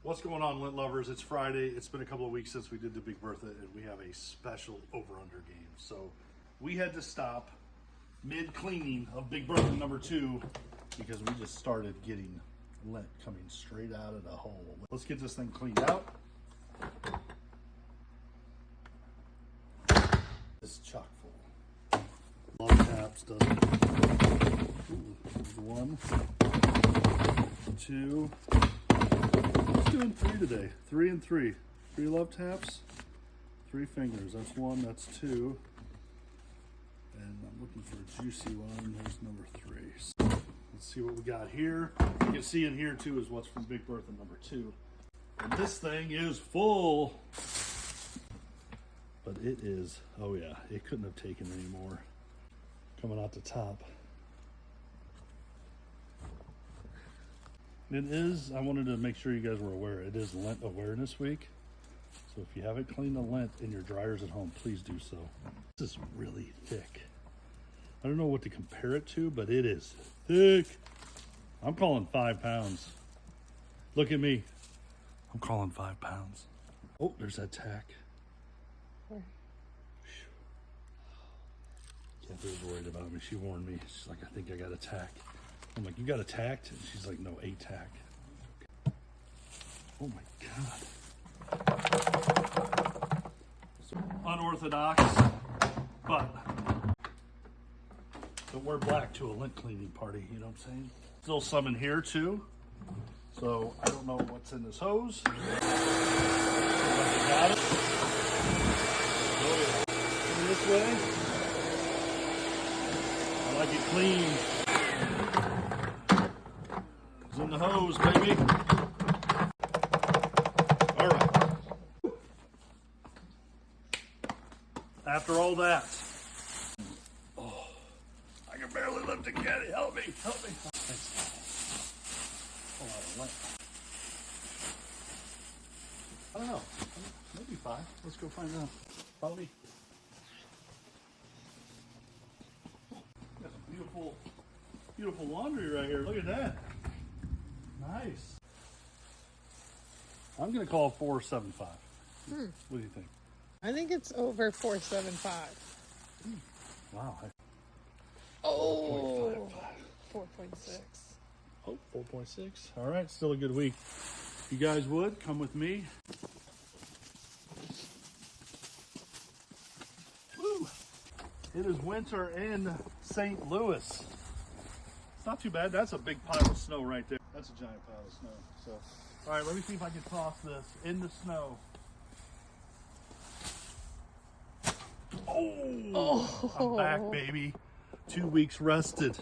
What's going on, Lint lovers? It's Friday. It's been a couple of weeks since we did the Big Bertha, and we have a special over-under game. So we had to stop mid-cleaning of Big Bertha number 2 because we just started getting lint coming straight out of the hole. Let's get this thing cleaned out. It's chock full. Long taps doesn't. Ooh, there's 1, 2. Let's doing 3 today. 3 and 3. 3 love taps, 3 fingers. That's 1, that's 2. And I'm looking for a juicy one. There's number 3. So let's see what we got here. You can see in here too is what's from Big Bertha number 2. And this thing is full. But it is, oh yeah, it couldn't have taken any more. Coming out the top. It is, I wanted to make sure you guys were aware, it is Lint Awareness Week. So if you haven't cleaned the lint in your dryers at home, please do so. This is really thick. I don't know what to compare it to, but it is thick. I'm calling 5 pounds. Look at me. I'm calling 5 pounds. Oh, there's that tack. Catherine's worried about me. She warned me. She's like, I think I got a tack. I'm like, you got attacked? And she's like, no, a tack. Oh my God. So unorthodox, but wear black to a lint cleaning party, you know what I'm saying? Still some in here too. So I don't know what's in this hose. Got it. Oh yeah. This way. I like it clean. It's in the hose, baby. All right. After all that, oh, I can barely lift it, Caddy. Help me, help me. Thanks. A lot of lint. I don't know. Maybe 5. Let's go find out. Follow me. Got some beautiful, beautiful laundry right here. Look at that. Nice. I'm going to call 475. What do you think? I think it's over 475. Wow. Oh, 4.6. Oh, 4.6. All right, still a good week. If you guys would, come with me. Woo! It is winter in St. Louis. It's not too bad. That's a big pile of snow right there. That's a giant pile of snow. So, all right, let me see if I can toss this in the snow. Oh, I'm back, baby. 2 weeks rested.